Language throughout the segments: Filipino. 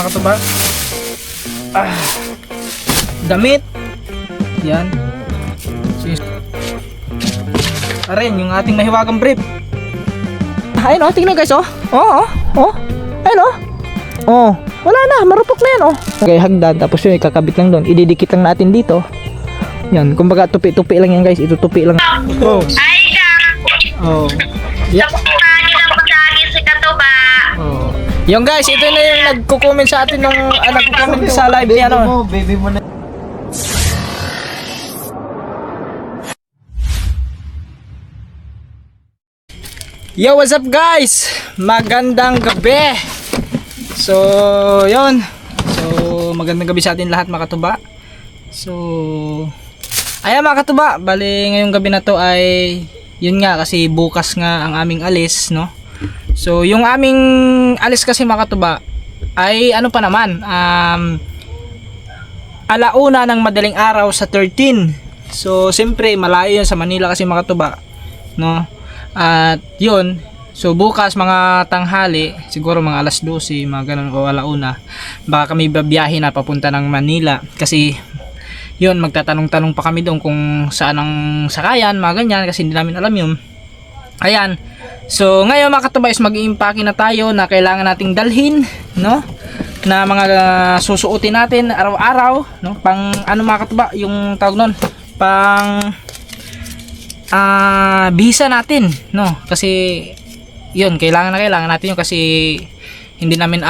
mga katuba. Damit. Yan. Arin, yung ating mahiwagang brief. Ayun oh, tingnan guys oh. Ayun oh. Wala na, marupok na yan oh. Okay, hagdan, tapos yun ikakabit lang doon. Ididikit lang natin dito. Yan, kumbaga tupi-tupi lang yan guys. Itutupi lang. Oh. Oh. Yeah. Oh. Yung guys, ito na yung nagko-comment sa atin nung nagko-comment sa live niya no. Baby mo na. Yo, what's up guys? Magandang gabi. So, yun. So, magandang gabi sa atin lahat mga katuba. So, ayan mga katuba, bali ngayong gabi na to ay yun nga kasi bukas nga ang aming alis, no? So, yung aming alis kasi mga katuba ay ano pa naman, alauna ng madaling araw sa 13. So, siyempre malayo yun sa Manila kasi mga katuba, no? At yun, so bukas mga tanghali, siguro mga alas 12, mga ganun o alauna, baka kami babiyahe na papunta ng Manila kasi yun, magtatanong-tanong pa kami doon kung saan ang sakayan, mga ganyan, kasi hindi namin alam yun. Ayan, so ngayon mga katuba is mag-i-impake na tayo na kailangan nating dalhin, no? Na mga susuotin natin araw-araw, no? Pang ano mga katuba, yung tawag nun, pang visa natin, no? Kasi yun, kailangan natin yun kasi hindi namin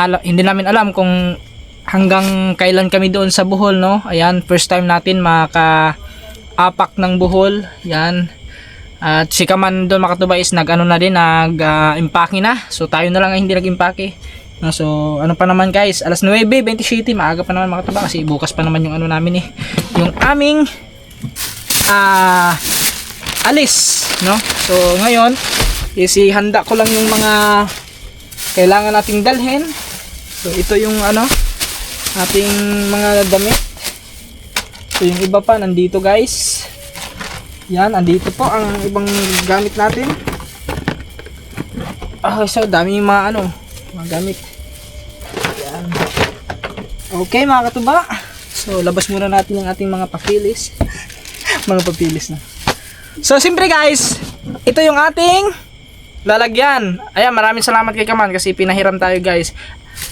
alam kung hanggang kailan kami doon sa Bohol, no? Ayan, first time natin maka-apak ng Bohol. Yan. At si Kaman doon mga katuba is nag-impake na. So tayo na lang ang hindi nag-impake. No, so ano pa naman guys, alas 9:27, maaga pa naman mga katuba kasi bukas pa naman yung ano namin yung aming alis, no? So ngayon handa ko lang yung mga kailangan nating dalhin. So ito yung ating mga damit. So yung iba pa nandito guys. Yan, andito po ang ibang gamit natin. So dami yung mga mga gamit. Yan. Okay mga katuba. So labas muna natin yung ating mga papilis. Mga papilis na. So siyempre guys, ito yung ating lalagyan. Ayan, maraming salamat kay Kaman kasi pinahiram tayo guys.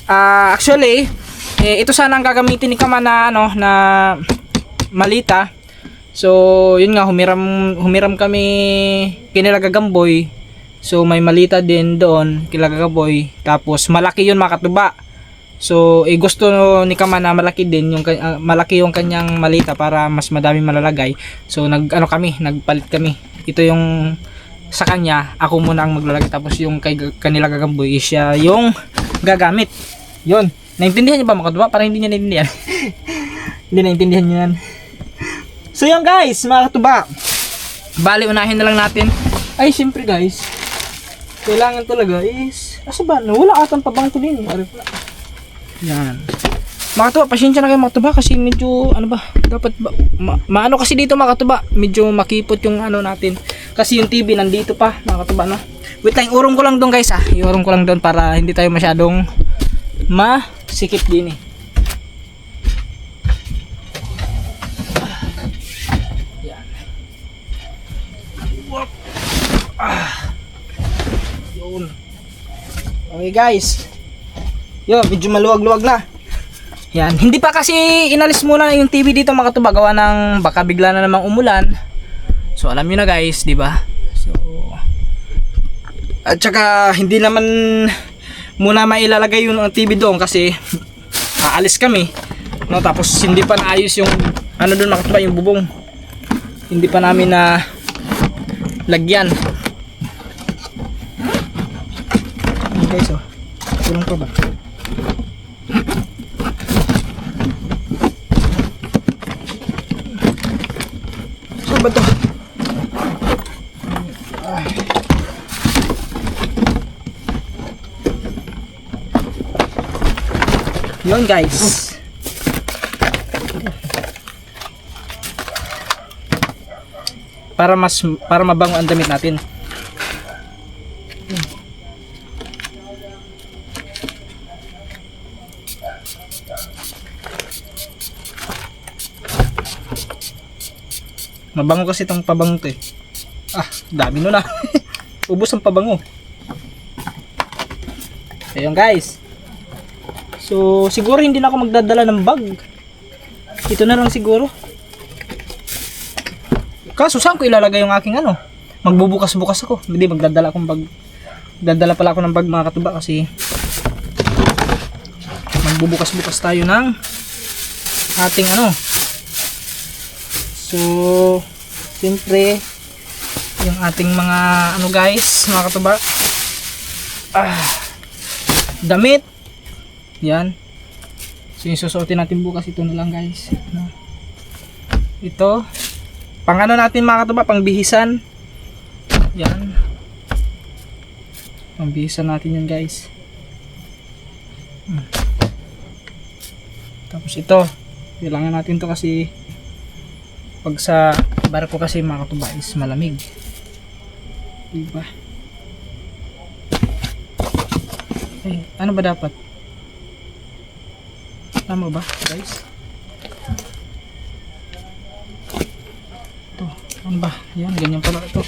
Actually, ito sana ang gagamitin ni Kaman na na malita. So yun nga, humiram kami kila Gagamboy. So may malita din doon kila Gagamboy. Tapos malaki yun mga katuba. So gusto ni Kaman na malaki din yung malaki yung kanyang malita para mas madaming malalagay. So nagpalit kami. Ito yung sa kanya, ako muna ang maglalagay, tapos yung kanila Gagamboy is siya yung gagamit. Yun. Naintindihan niyo ba mga katuba? Parang hindi niya naintindihan. Hindi naintindihan niyo yan. So yun guys, mga katuba. Bali unahin na lang natin. Ay syempre guys, kailangan talaga is asa ba? Wala atang pabangko din. Yan. Mga katuba, pasensya na kayo mga katuba kasi medyo dapat maano kasi dito mga katuba, medyo makipot yung natin. Kasi yung TV nandito pa mga katuba, no. Wait lang, urong ko lang doon guys iurong ko lang doon para hindi tayo masyadong masikip din Yan. Yun. Okay guys. Yo, medyo maluwag-luwag na. Yan, hindi pa kasi inalis muna yung TV dito mga katuba, gawa ng baka bigla na namang umulan. So alam niyo na guys, di ba? So at saka hindi naman muna mailalagay yung TV doon kasi aalis kami. No, tapos hindi pa naayos yung doon mga katuba, yung bubong. Hindi pa namin na lagyan. Okay, so tulong pa ba? Ba to? Yun guys. Para mabango ang damit natin. Mabango kasi itong pabango to eh. Ah, dami nun ah. Ubos ang pabango. Ayun guys. So, siguro hindi na ako magdadala ng bag. Ito na lang siguro. Kaso saan ko ilalagay yung aking ano? Magbubukas-bukas ako. Hindi, magdadala akong bag. Dadala pala ako ng bag mga katuba kasi magbubukas-bukas tayo ng ating ano. So, siyempre, yung ating mga ano guys, mga katuba, damit. Yan. So, yung susuotin natin bukas, ito na lang guys. Ito. Pang ano natin mga katuba, pang bihisan. Yan. Pang bihisan natin yan guys. Tapos ito. Kailangan natin to kasi pag sa barko kasi mga katuba is malamig. Diba? Eh, ano ba dapat? Tama ba guys? Ito, ano ba? Yan, ganyan pala ito.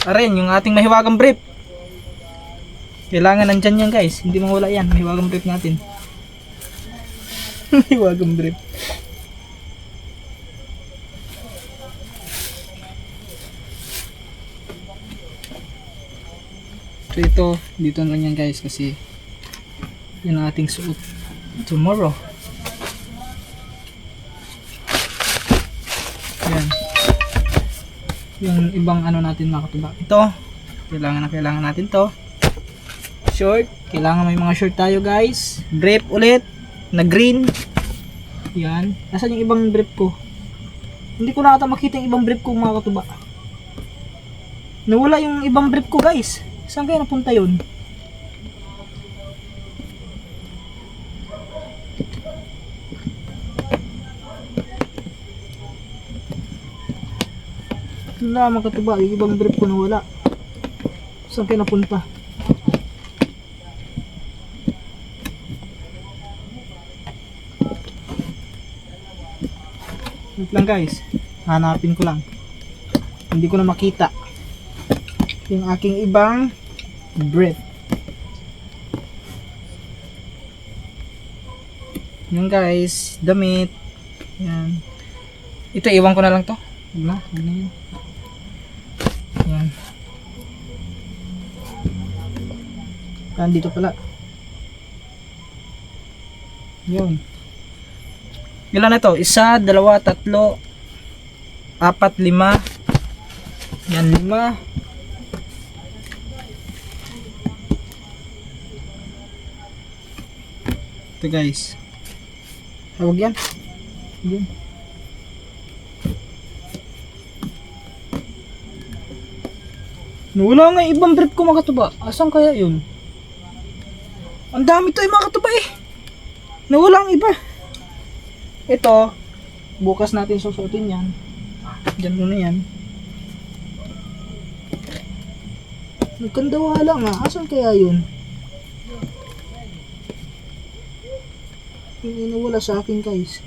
Arin, yung ating mahiwagang brief. Kailangan nandyan yan guys. Hindi mawala yan, mahiwagang brief natin. Mahiwagang brief. So ito, dito na lang yan guys kasi yun ang ating suot tomorrow. Yan. Yung ibang ano natin mga katuba. Ito, kailangan natin to. Short, kailangan may mga short tayo guys. Brief ulit, na green. Yan. Nasaan yung ibang brief ko? Hindi ko na ata makita yung ibang brief ko mga katuba. Nawala yung ibang brief ko guys. Saan kaya napunta yun? Wala mga katuba, yung ibang brief ko nawala. Saan kaya napunta? Wait lang guys, hanapin ko lang. Hindi ko na makita yung aking ibang brief. Yan guys, damit. Yan. Ito iwan ko na lang to. Wala, ano yun? Yan. Dito pala. Yun. Ilan na to? 1, 2, 3, 4, 5. Yan, 5. Ito guys. Tawag yan. Yan. Wala nga ibang brief ko mga katuba. Asan kaya yun? Ang dami to mga katuba eh. Nawala ang iba. Ito. Bukas natin susuotin yan. Diyan muna yan. Nagkandawala nga. Asan kaya yun? Yung nawala sa akin guys.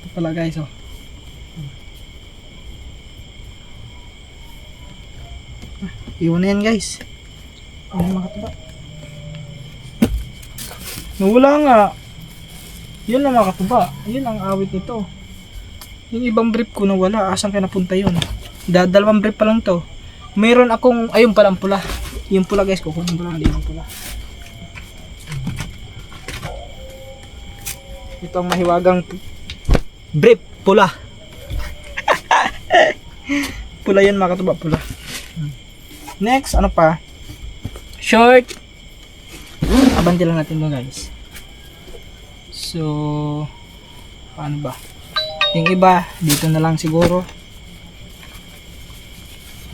Ito pala guys oh. Iwan na yan guys. Ano mga katuba? Nawala nga. Yun lang mga katuba. Yun ang awit nito. Yung ibang brief ko nawala. Asan kaya napunta yun? Dalawang brief pa lang to. Meron akong, ayun pala ang pula. Yung pula guys, kukunin ko lang yung pula. Ito ang mahiwagang brief, pula. Pula yan mga katuba, pula. Next, ano pa? Short. Abanti lang natin mo guys. So, paano ba? Yung iba, dito na lang siguro.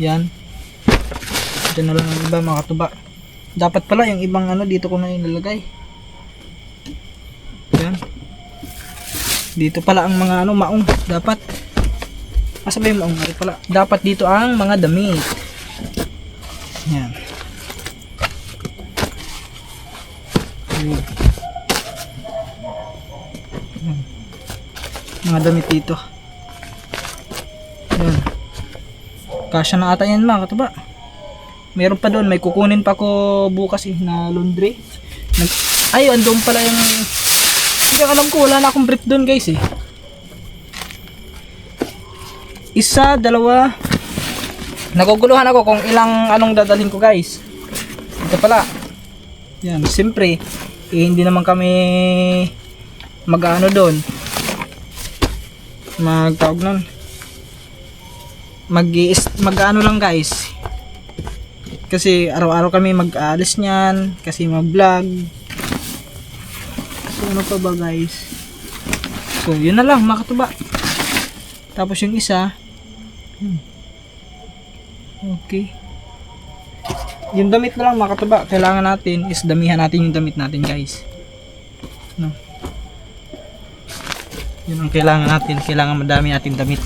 Yan. Dito na lang ang iba mga katuba. Dapat pala yung ibang ano dito ko na ilalagay. Yan. Dito pala ang mga ano maong dapat. Masabay mo ang pala. Dapat dito ang mga damit. Yan. Yan. Mga damit dito. Yan. Kasya na ata yan mga katuba. Meron pa doon. May kukunin pa ko bukas na laundry. Ay, andun pala yung... Hindi alam ko. Wala na akong brief doon guys eh. Isa, dalawa. Naguguluhan ako kung ilang anong dadalhin ko guys. Ito pala. Yan, siyempre hindi naman kami mag-ano doon. Magtawag nun. Mag-ano lang guys. Kasi araw-araw kami mag-aalis niyan. Kasi mag-vlog. So ano pa ba guys? So yun na lang mga katuba. Tapos yung isa. Okay. Yung damit na lang mga katuba, kailangan natin is damihan natin yung damit natin guys. No. Yun ang kailangan natin, kailangan madami natin damit.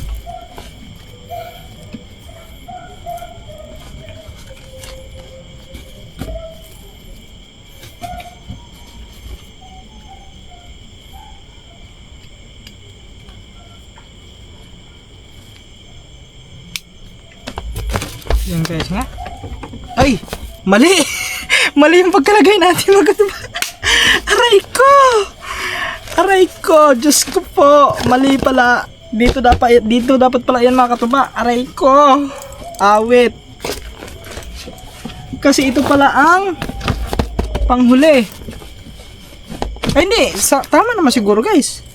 Yan guys nga. Ay! Mali! Mali yung pagkalagay natin mga katuba. Aray ko! Aray ko! Diyos ko po! Mali pala. Dito dapat pala yan mga katuba. Aray ko! Awit! Kasi ito pala ang panghuli. Ay hindi! Tama naman siguro guys.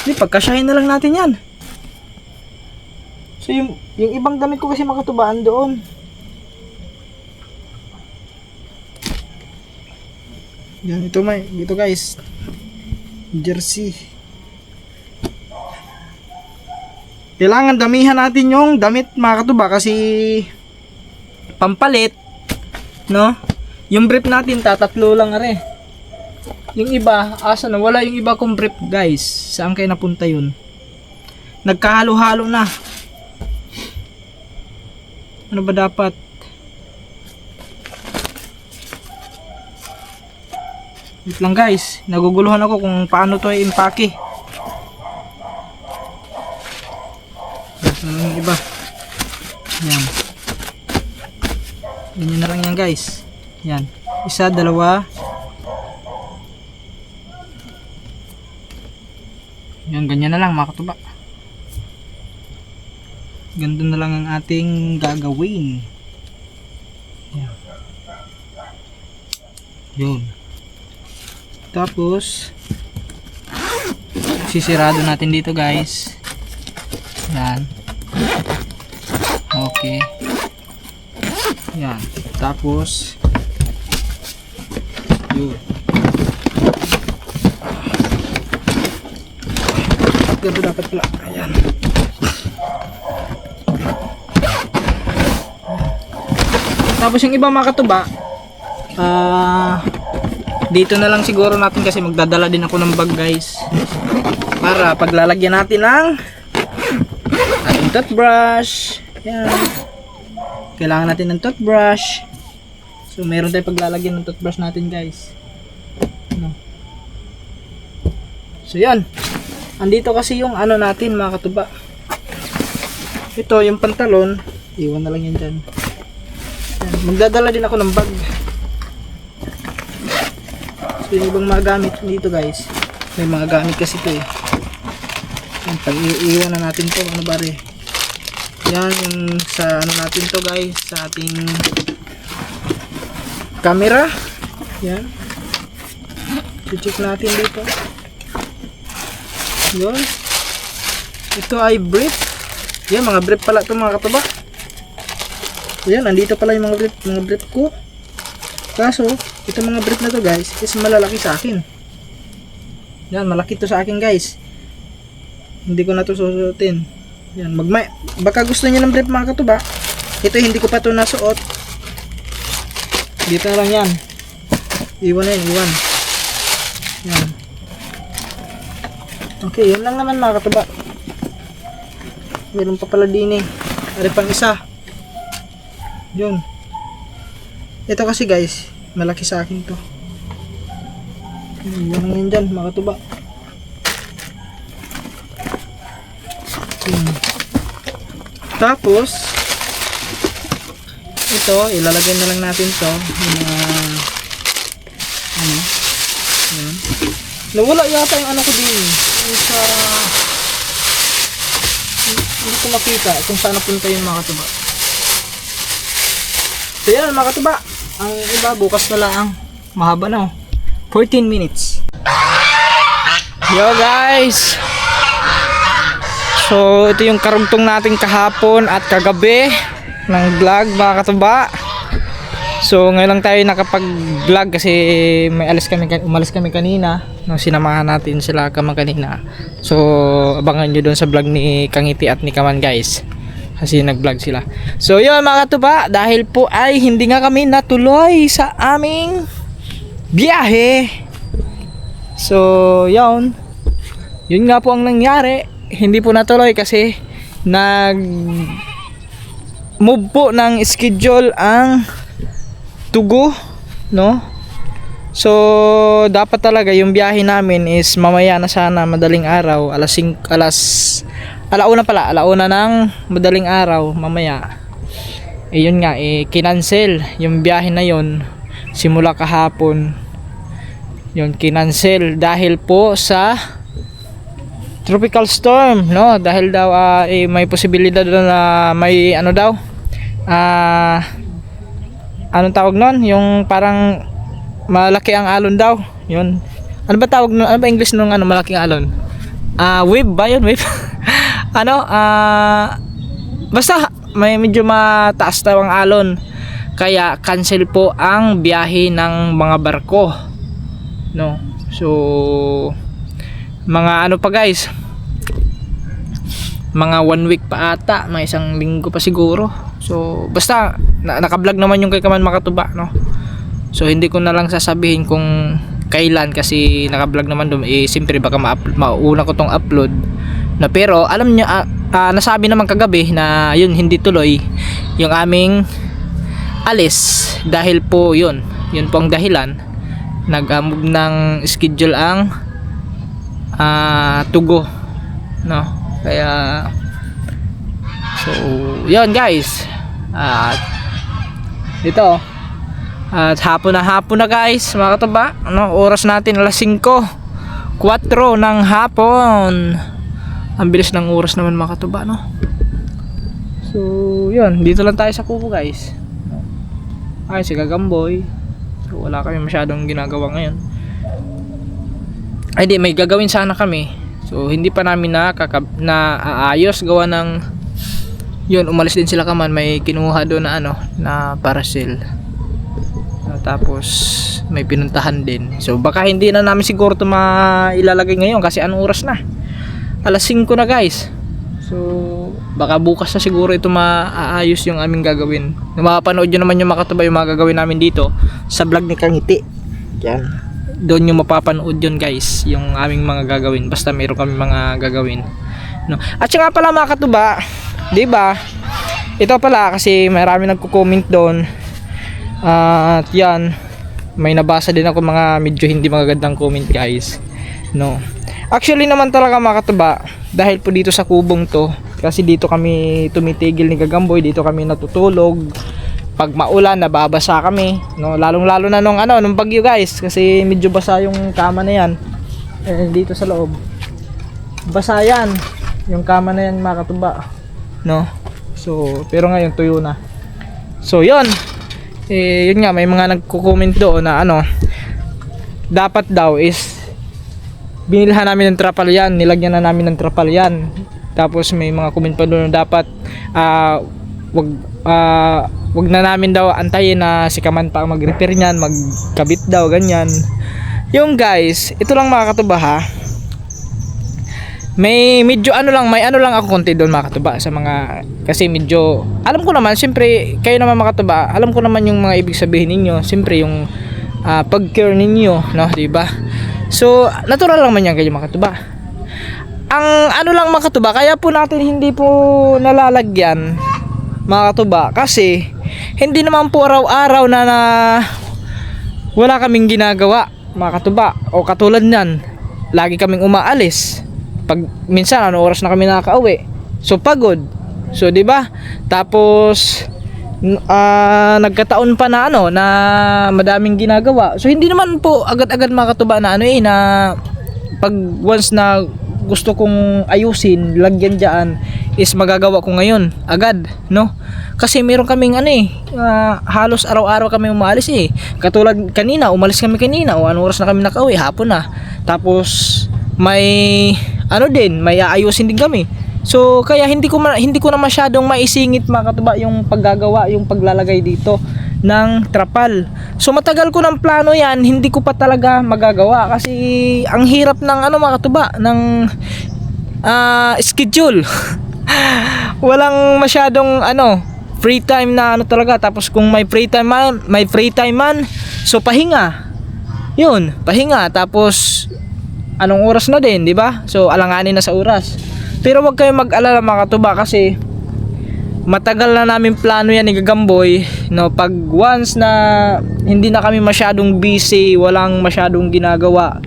Hindi, pagkasyahin na lang natin yan. So yung ibang damit ko kasi makatubaan doon. Yan, ito guys. Jersey. Kailangan damihan natin yung damit mga katuba kasi pampalit, no? Yung brief natin tatatlo lang are. Yung iba, asa na? Wala yung iba kong brief guys. Saan kayo napunta yun? Nagkahalo-halo na. Ano ba dapat? Wait lang guys, naguguluhan ako kung paano to i-impake. Yung iba. Yan. Ganyan na lang yan guys. Yan. Isa, dalawa. Yan, ganyan na lang mga katuba. Ganito na lang ang ating gagawin. Yan. Yun. Tapos sisirado natin dito guys. Yan. Okay. Yan. Tapos yun. Ganito dapat pala. Ayan. Tapos yung iba mga katuba, dito na lang siguro natin kasi magdadala din ako ng bag guys. Para paglalagyan natin ng ating toothbrush. Yan. Kailangan natin ng toothbrush. So meron tayong paglalagyan ng toothbrush natin guys. Ano? So yan. Andito kasi yung ano natin mga katuba. Ito yung pantalon. Iwan na lang yan dyan. Magdadala din ako ng bag. So yung ibang mga gamit dito guys, may mga gamit kasi ito eh. Yan, pag-iiwan na natin to. Ano ba rin? Yan yung sa ano natin to guys, sa ating camera. Yan, check natin dito. Yun. Ito ay brief. Yan, mga brief pala ito mga katuba. Yan, andito pala yung mga brief ko. Kaso, itong mga brief na to guys, is malalaki sa akin. Yan, malaki to sa akin guys. Hindi ko na to susuotin. Yan, baka gusto niyo ng brief mga katuba. Ito hindi ko pa to nasuot. Dito na lang yan. Iwan na yun, iwan. Yan. Okay, yun lang naman mga katuba. Meron pa pala din eh. Ari pang isa. Yun. Ito kasi guys, malaki sa akin to. Yan lang yan dyan, mga katuba. Tapos, ito, ilalagay na lang natin to. Ano? Ayan. Nawala yata yung ano ko din. Yung sa... Hindi ko makita kung saan napunta yung mga katuba. So yan mga katuba. Ang iba bukas na lang. Mahaba na 14 minutes. Yo guys. So ito yung karugtong natin kahapon at kagabi ng vlog mga katuba. So ngayon lang tayo nakapag-vlog kasi umalis kami kanina nung sinamahan natin sila kanina. So abangan nyo doon sa vlog ni Kangiti at ni Kaman guys. Kasi nag-vlog sila. So yun mga katuba, dahil po ay hindi nga kami natuloy sa aming biyahe. So yun nga po ang nangyari. Hindi po natuloy kasi move po ng schedule ang Tugo, no? So dapat talaga yung biyahe namin is mamaya na sana, madaling araw, alauna ng madaling araw mamaya. Yun nga, kinancel yung biyahe na yun simula kahapon. Yun, kinancel dahil po sa tropical storm, no? Dahil daw may posibilidad na may ano daw, anong tawag nun? Yung parang malaki ang alon daw. Yun. Ano ba tawag nun? Ano ba English nung malaking alon? Wave ba yun? Wave? Basta may medyo mataas daw ang alon. Kaya cancel po ang biyahe ng mga barko. No. So mga ano pa guys? Mga 1 week pa ata, may 1 linggo pa siguro. So basta naka-vlog naman yung kay Kaman Makatuba, no. So hindi ko na lang sasabihin kung kailan kasi naka-vlog naman doon. Siyempre baka mauna ko tong upload. Na pero alam niyo nasabi naman kagabi na yun hindi tuloy yung aming alis dahil po yun po ang dahilan. Nag-move ng schedule ang Tugo, no. Kaya so yun guys. At dito at hapon na guys mga katuba, ano, oras natin alas 5:04 ng hapon. Ang bilis ng oras naman mga katuba, no. So yun, dito lang tayo sa kubo guys. Ay si Gagamboy. So wala kami masyadong ginagawa ngayon. Ay di, may gagawin sana kami. So hindi pa namin naaayos gawa ng yun, umalis din sila Kaman, may kinuha doon na na parcel. Tapos may pinuntahan din. So baka hindi na namin siguro ito mailalagay ngayon kasi anong oras na? Alas 5 na guys. So baka bukas na siguro ito maaayos yung aming gagawin. Mapapanood nyo naman yung makatuba yung mga gagawin namin dito sa vlog ni Kangiti. Yan. Doon yung mapapanood yun guys, yung aming mga gagawin. Basta mayroon kami mga gagawin, no. At saka pala mga katuba, diba? Ito pala kasi marami nagko-comment doon. At yan, may nabasa din ako mga medyo hindi magagandang comment guys, no. Actually naman talaga mga katuba, dahil po dito sa kubong to, kasi dito kami tumitigil ni Gagamboy, dito kami natutulog. Pag maulan nababasa kami, no, lalong-lalo na nung bagyo guys, kasi medyo basa yung kama na yan. Dito sa loob basa yan, yung kama na yan mga katuba, no. So pero ngayon tuyo na. So yun, yun nga, may mga nagko-comment doon na dapat daw is binilhan namin ng trapal yan, nilagyan na namin ng trapal yan. Tapos may mga comment pa doon na dapat wag na namin daw antayin na si Kaman pa mag-repair niyan, magkabit daw ganyan. Yung guys, ito lang mga katuba ha. May medyo may ako konti doon mga katuba sa mga, kasi medyo alam ko naman, siyempre kayo naman mga katuba, alam ko naman yung mga ibig sabihin ninyo, siyempre yung pag-care ninyo, no, di ba? So natural lang man yan kayo mga katuba. ang ano lang mga katuba, kaya po natin hindi po nalalagyan mga katuba kasi hindi naman po araw-araw na wala kaming ginagawa mga katuba. O katulad nyan, lagi kaming umaalis. Pag minsan ano oras na kami nakakauwi, so pagod. So di ba? Tapos nagkataon pa na ano na madaming ginagawa. So hindi naman po agad-agad mga katuba na ano na pag once na gusto kong ayusin, lagyan diyan is magagawa ko ngayon agad, no? Kasi meron kaming ano halos araw-araw kami umaalis Katulad kanina, umalis kami kanina o anong oras na kami nakauwi, hapon na. Tapos may ano din, may aayusin din kami. So kaya hindi ko na masyadong maisingit mga katuba yung paggagawa, yung paglalagay dito ng trapal. So matagal ko ng plano yan, hindi ko pa talaga magagawa kasi ang hirap ng ano mga katuba, ng schedule. Walang masyadong ano free time na ano talaga. Tapos kung may free time man, so pahinga. Yun, pahinga. Tapos anong oras na din, di ba? So alanganin na sa oras. Pero wag kayong mag-alala mga katuba kasi matagal na namin plano yan ni Gagamboy, no? Pag once na hindi na kami masyadong busy, walang masyadong ginagawa,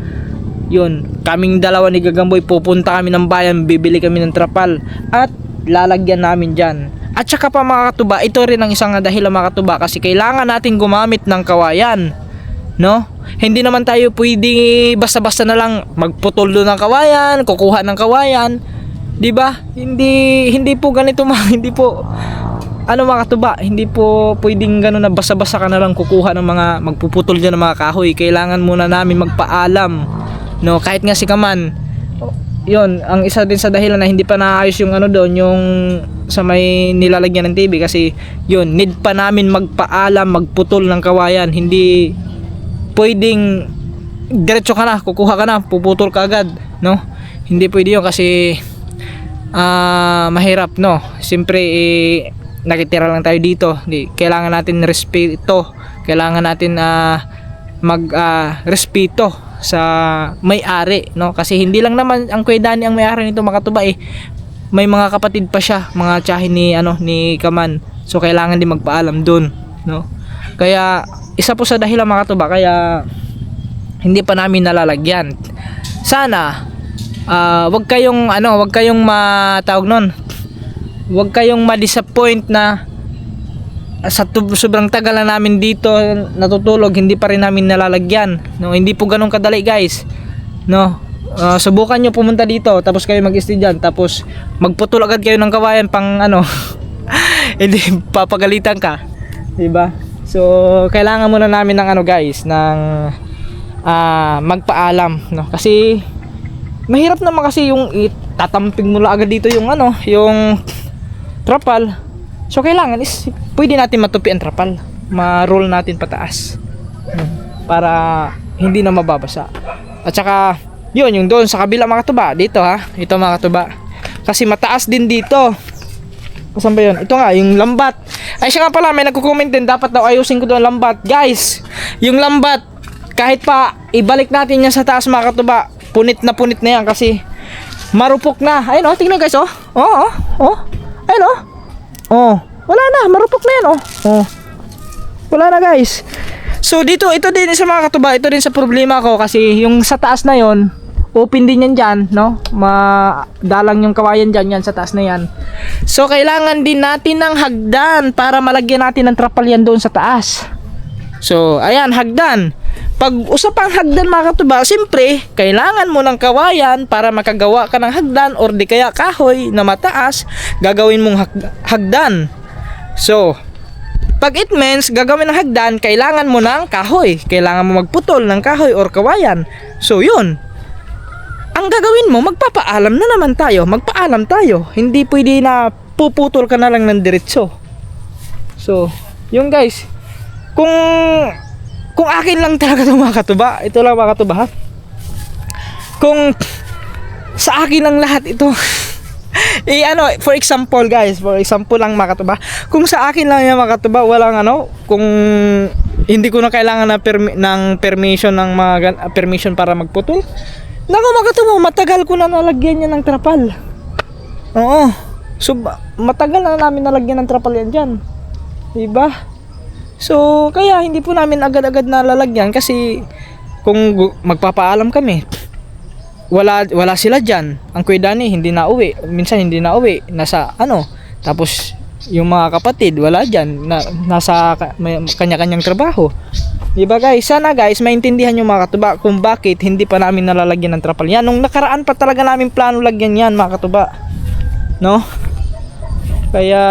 yun, kaming dalawa ni Gagamboy pupunta kami ng bayan, bibili kami ng trapal at lalagyan namin dyan. At saka pa mga katuba, ito rin ang isang dahilan mga katuba kasi kailangan natin gumamit ng kawayan, no? Hindi naman tayo pwede basta-basta na lang magputol doon ng kawayan, kukuha ng kawayan, 'di ba? Hindi po ganito hindi po ano mga katuba, hindi po pwedeng gano'n na basa-basa ka na lang kukuha ng mga magpuputol diyan ng mga kahoy. Kailangan muna namin magpaalam, no? Kahit nga si Kaman, yun, ang isa din sa dahilan na hindi pa naayos yung ano doon, yung sa may nilalagyan ng TV kasi yun, need pa namin magpaalam, magputol ng kawayan. Hindi pwedeng diretso ka na, kukuha ka na, puputol ka agad, no? Hindi pwede yun kasi mahirap, no? Siyempre nakitira lang tayo dito. Kailangan natin respeto, kailangan natin respeto sa may-ari, no? Kasi hindi lang naman ang Kuya Danny ang may-ari nito mga katuba may mga kapatid pa siya, mga tiyahin ni Kaman. So kailangan din magpaalam doon, no? Kaya isa po sa dahilan mga katuba kaya hindi pa namin nalalagyan. Sana wag kayong matawag nun, wag kayong ma-disappoint na sa sobrang tagal na namin dito natutulog, hindi pa rin namin nalalagyan, no? Hindi po ganun kadali guys, no? Subukan nyo pumunta dito, tapos kayo mag-stay dyan, tapos magputol agad kayo ng kawayan pang ano hindi papagalitan ka, diba? So kailangan muna namin ng ano guys, ng magpaalam, no? Kasi mahirap naman kasi yung tatamping mo lang agad dito yung ano, yung trapal. So kailangan is pwede natin matupi ang trapal, ma-roll natin pataas para hindi na mababasa. At saka yun, yung doon sa kabila mga katuba, dito ito mga katuba, kasi mataas din dito. Saan ba yun? Ito nga, yung lambat. Ay siya nga pala, may nagko-comment din, dapat daw ayusin ko doon lambat. Guys, yung lambat, kahit pa ibalik natin yan sa taas mga katuba, punit na yan kasi marupok na. Ayun tingnan guys ayun wala na, marupok na yan wala na guys. So dito, ito din sa mga katuba, ito din sa problema ko kasi yung sa taas na yon, open din yan dyan, no? Madalang yung kawayan dyan, yan sa taas na yan. So kailangan din natin ng hagdan para malagyan natin ng trapal yan doon sa taas. So ayan, hagdan. Pag usapang hagdan mga katuba, siyempre kailangan mo ng kawayan para makagawa ka ng hagdan, or di kaya kahoy na mataas, gagawin mong hagdan. So pag it means gagawin ng hagdan, kailangan mo ng kahoy, kailangan mo magputol ng kahoy or kawayan. So yun, ang gagawin mo, magpapaalam na naman tayo, magpaalam tayo. Hindi pwede na puputol ka na lang ng diretso. So yun guys, kung akin lang talaga ito mga katuba, ito lang mga katuba kung sa akin lang lahat ito for example guys, for example lang mga katuba, kung sa akin lang yan mga katuba, walang kung hindi ko na kailangan ng permission ng permission para magputol, Naku mga katuba, matagal ko na nalagyan yan ng trapal. Oo. So matagal na namin nalagyan ng trapal yan dyan. Diba? So kaya hindi po namin agad-agad nalalagyan kasi kung magpapaalam kami, wala sila dyan. Ang Kuya Danny hindi na uwi, minsan hindi na uwi, nasa ano, tapos yung mga kapatid wala dyan, nasa kanya-kanyang trabaho. Diba guys? Sana guys maintindihan yung mga katuba kung bakit hindi pa namin nalalagyan ng trapal yan. Nung nakaraan pa talaga namin plano lagyan yan mga katuba, no? Kaya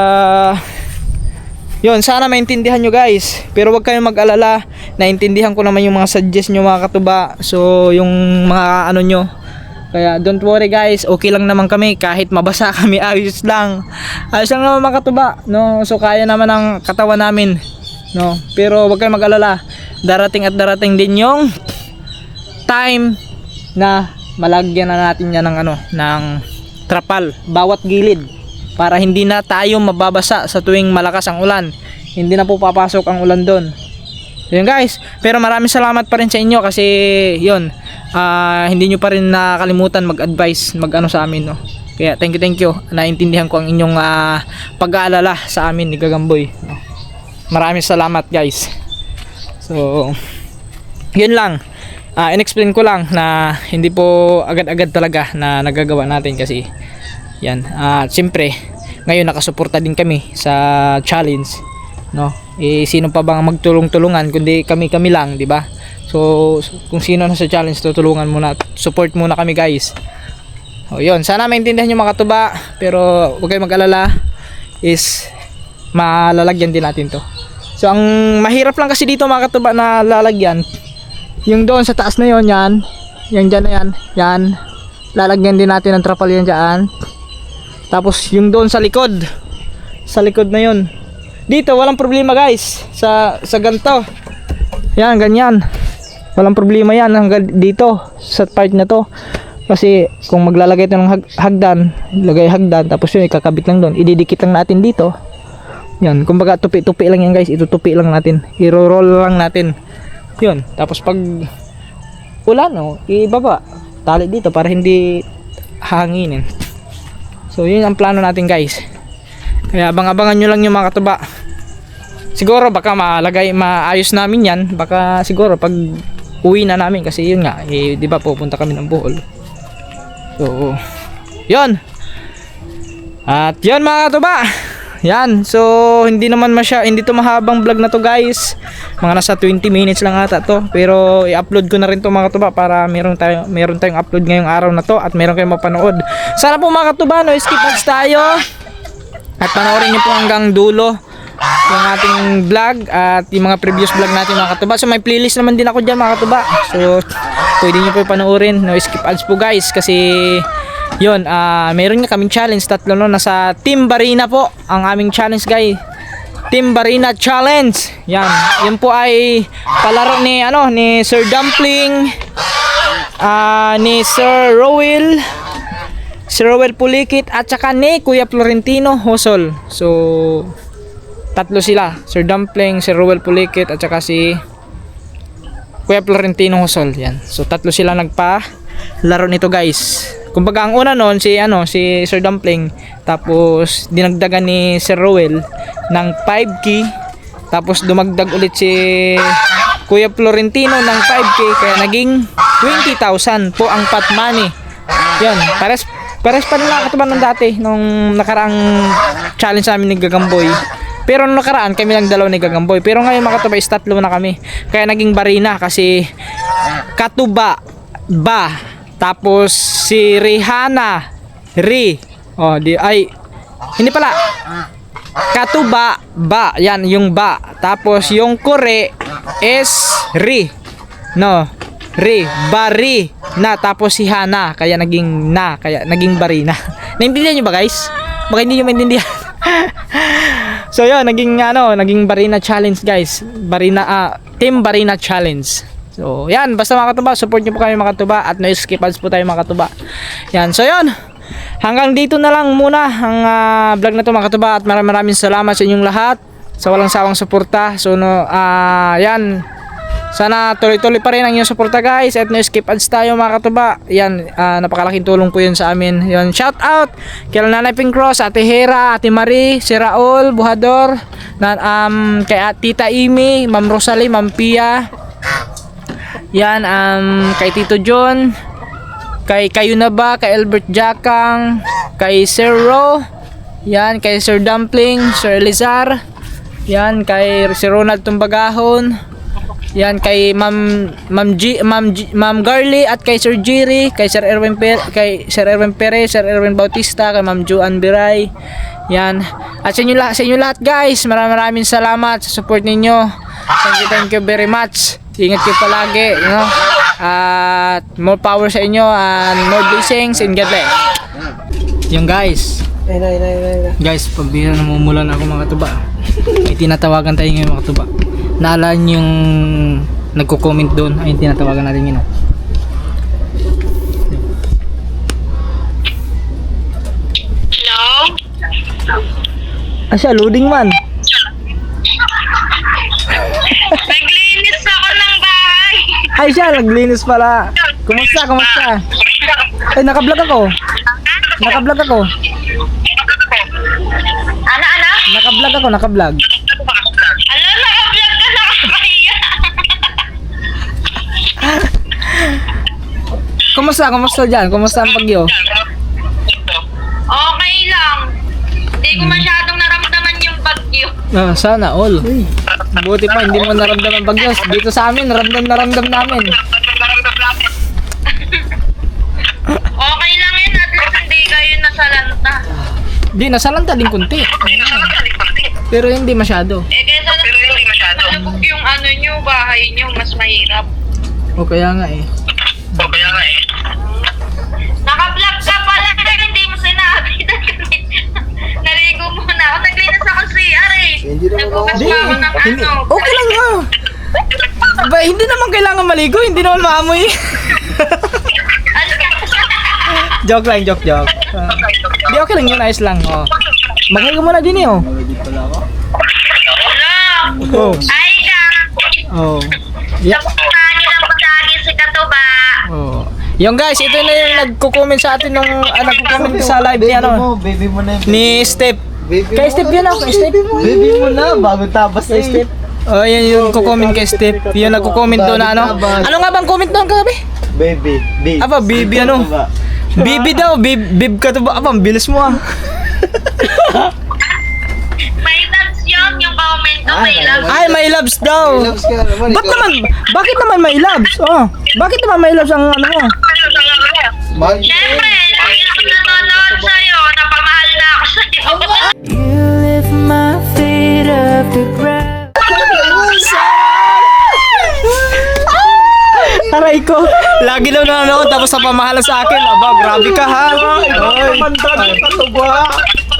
yun, sana maintindihan nyo guys. Pero wag kayong mag-alala, naintindihan ko naman yung mga suggest nyo mga katuba. So yung mga ano nyo, kaya don't worry guys, okay lang naman kami kahit mabasa kami, ayos lang naman mga katuba, no? So kaya naman ang katawan namin, no? Pero wag kayong mag-alala, darating at darating din yung time na malagyan na natin yan ng ano, ng trapal bawat gilid para hindi na tayo mababasa sa tuwing malakas ang ulan. Hindi na po papasok ang ulan doon. Yun guys, pero maraming salamat pa rin sa inyo kasi yun, hindi nyo pa rin nakalimutan mag-advise, mag-ano sa amin, no? Kaya thank you, naintindihan ko ang inyong pag-aalala sa amin ni Gagamboy, no? Maraming salamat guys. So yun lang, in-explain ko lang na hindi po agad-agad talaga na nagagawa natin kasi yan, siyempre ngayon nakasuporta din kami sa challenge, no? Sino pa bang magtulong-tulungan kundi kami lang, di ba? So kung sino na sa challenge, tutulungan muna, support muna kami guys. O yun, sana maintindihan nyo mga katuba, pero huwag kayong mag-alala, is malalagyan din natin to. So ang mahirap lang kasi dito mga katuba na lalagyan, yung doon sa taas na yon, yan dyan na yan, lalagyan din natin ng trapal yan dyan. Tapos yung doon sa likod na yon, dito walang problema guys, sa ganito, yan ganyan, walang problema yan hanggang dito sa part na to. Kasi kung maglalagay ito ng hagdan, lagay hagdan, tapos yun ikakabit lang doon, ididikit lang natin dito. Yan, kumbaga tupi-tupi lang yan guys, itutupi lang natin, i-roll lang natin yun. Tapos pag ulan, no, ibaba, tali dito para hindi hanginin. So yun ang plano natin guys. Kaya abang-abangan nyo lang yung mga katuba. Siguro baka maayos namin yan, baka siguro pag uwi na namin kasi yun nga, di ba pupunta kami ng Bohol. So yun. At yun mga katuba, yan, so hindi to mahabang vlog na to guys. Mga nasa 20 minutes lang ata to. Pero i-upload ko na rin to mga katuba para meron tayong upload ngayong araw na to at meron kayong mapanood. Sana po mga katuba, no, skip ads tayo at panoorin nyo po hanggang dulo yung ating vlog at yung mga previous vlog natin mga katuba. So may playlist naman din ako dyan mga katuba, so pwede nyo po panoorin, no, skip ads po guys. Kasi yun, meron nga kaming challenge, tatlo, no, nasa Team Barina po ang aming challenge guys, Team Barina Challenge. Yan, yun po ay palaro ni Sir Dumpling, ni Sir Rowell Pulikit at saka ni Kuya Florentino Hosol. So tatlo sila, Sir Dumpling, Sir Rowell Pulikit at saka si Kuya Florentino Hosol. Yan, so tatlo sila nagpa-laro nito guys. Kumbaga ang una noon si Sir Dumpling, tapos dinagdagan ni Sir Rowell ng 5K, tapos dumagdag ulit si Kuya Florentino ng 5K, kaya naging 20,000 po ang pot money. Yun, pares pa nila katuban nung dati, nung nakaraang challenge namin ni Gagamboy. Pero nung nakaraan kami lang dalawa ni Gagamboy, pero ngayon mga katuba is tatlo na kami, kaya naging Barina kasi katuba ba. Tapos si Rihanna, hindi pala, katuba ba, yan yung ba. Tapos yung kore is bari na, tapos si Hana kaya naging Barina. Naintindihan nyo ba guys? Baka hindi nyo maintindihan. So yun, naging Barina Challenge guys, Team Barina Challenge. So yan, basta mga katuba, support nyo po kami mga katuba at no skip ads po tayo mga katuba. Yan, so yun, hanggang dito na lang muna ang vlog na to mga katuba, at maraming salamat sa inyong lahat sa walang sawang suporta. So yan, Sana tuloy-tuloy pa rin ang inyong suporta guys. At no skip ads tayo mga katuba. Yan, napakalaking tulong po yun sa amin. Yan, shout out kay Nanay Pink Cross, Ate Hera, Ate Marie, si Raul Buhador, kay Tita Amy, Ma'am Rosalie, Ma'am Pia. Yan, kay Tito John, kay Kayo na ba, kay Albert Jakang, kay Sir Ro, yan, kay Sir Dumpling, Sir Elizar, yan, kay si Ronald Tumbagahon, yan, kay Ma'am Garly at kay Sir Jerry, kay Sir Erwin Perez, Sir Erwin Bautista, kay Ma'am Juan Biray. Yan. At sa inyo lahat guys, maraming salamat sa support ninyo. Thank you very much. Ingat kayo palagi, you know. At more power sa inyo and more blessings and God bless. Yung guys. Guys, pagbira namumulan ako mga katuba. May tinatawagan tayo ngayon mga katuba. Naalala niyo yung nagko-comment doon, ayun tinatawagan natin yun. Hello? Siya, loading man. Naglinis ako ng bahay. Ay siya, naglinis pala. Kumusta? Ay, naka-vlog ako. Ano? Naka-vlog. Ano, naka-vlog ka, nakakahiya. Kumusta dyan? Kumusta ang bagyo? Okay lang. Hindi ko masyadong naramdaman yung bagyo. Sana all. Buti pa, hindi mo naramdaman bagyo. Dito sa amin, naramdam namin. Okay lang yun, at least hindi kayo nasalanta. Di, nasalanta din kunti. Pero hindi masyado. Kesa nalubog yung ano nyo, bahay nyo, mas mahirap. O kaya nga eh. Naka-vlog ka pala, hindi mo sinabi. Naligo muna ako. Naglinis ako sa CR eh. Nagbukas pa ako ng Hindi, ano. okay lang yun. Ba, hindi naman kailangan maligo, hindi naman maamoy. Joke lang. Di okay lang yun, ayos lang. Oh. Maghigo muna din eh, oh. Wala. Oh. Ay, ka. Oh. Yeah. Napuntahan niyo ng patagi si Katuba. Oh. Yung guys, ito na yung nagko-comment sa atin nung nagko-comment sa live ni ano, Baby mo na. ni Step. Kay Step yun ako, kay Step. Baby mo na, bago tabas Kay Step. Oh, yan yung nagko-comment kay Step. Yung nagko-comment doon na ano. Ano nga bang comment doon kagabi? Baby, baby. Aba, baby ano? Bibi daw, bib ka to ba? Aba, ang bilis mo ah. May loves yun, yung comment ko, may loves. Ay, may loves daw. Loves ka naman. Ba't naman, bakit naman may loves? Oh, bakit naman may loves ang ano mo? Mahal. Siyempre, lagi ako nanonood sa'yo, napamahal na ako sa'yo. You lift my feet up the ground. Aray ko, lagi daw nanonood tapos napamahala sa akin. Aba, grabe ka ha. Oy.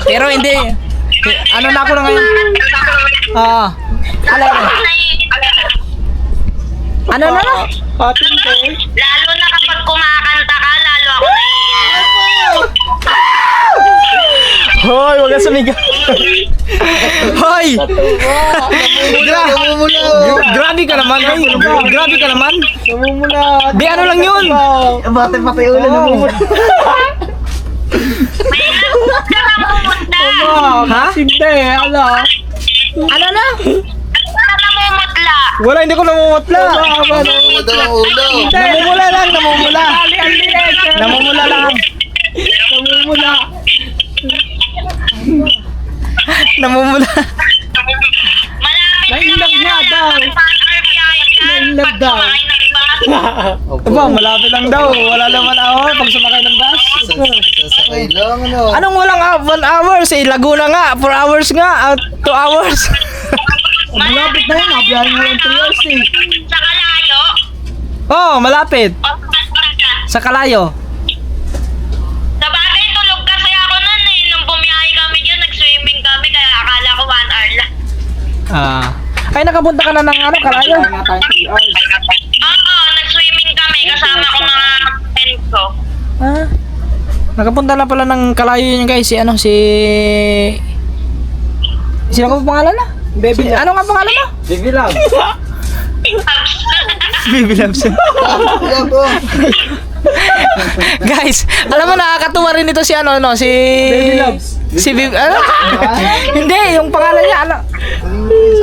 Pero hindi. Ano na ako na ngayon? Alay. Ano na? Lalo na kapag kumakanta ka, lalo ako naiinis. Hoy, wag ka sumigaw. Hoy! Grabe ka naman. Hoy, grabe ka naman. Namumula. Di ano lang yun. Bakit patay ulo namumula? May loves ka na pumunta. Ha? Hindi, ano? Ano na? Ano ka namumutla? Wala, hindi ko namumutla. Namumula daw ang ulo. Namumula lang, namumula. Namumula lang. Namumula. Malapit Nailag lang na yan. daw. Nailag Pag daw. sumakay ng bus. Aba, malapit lang daw. Wala naman ako pag sumakay ng bus. Sasakay lang, ano? Anong walang 1 hours? Eh, Laguna nga. 4 hours nga. 2 hours. Malapit na yun. Nabiyahin mo lang 3 hours eh. Sa Kalayo. Oh, malapit. O sa Sa Kalayo. Sa bagay, tulog kasi ako nun eh. Nung bumiyahe kami dyan, nag-swimming kami, kaya akala ko 1 hour lang. Ay, nakapunta ka na ng ano, Kalayo? Oo, nag-swimming kami, kasama ko mga friends ko. Nakapunta na pala ng Kalayo yun guys. Si ano, si... Sino ka pa pangalan na? Baby Ano nga pangalan mo? Baby lang. Baby loves. Wala po. Guys, alam mo nakakatuwa rin ito si ano no, si Baby Loves. Si Baby ano? Hindi, yung pangalan niya ano?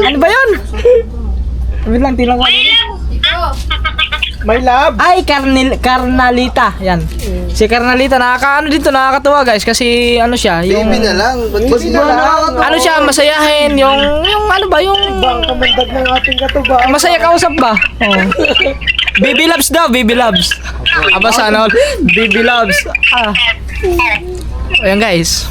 Ano ba 'yun? Wait lang, tingnan ko. My love. Ay, Carnalita. Yan. Si Carnalita, nakakaano dito, nakakatuwa guys kasi ano siya, yung Baby na lang. Ba't baby na lang? ano siya, masayahin, yung ano ba, yung Kamandag ng ating katuba. masaya kausap ba? Oh. Baby Loves daw, Baby Loves. Aba sana all, Baby Loves. Ah. Ayan guys.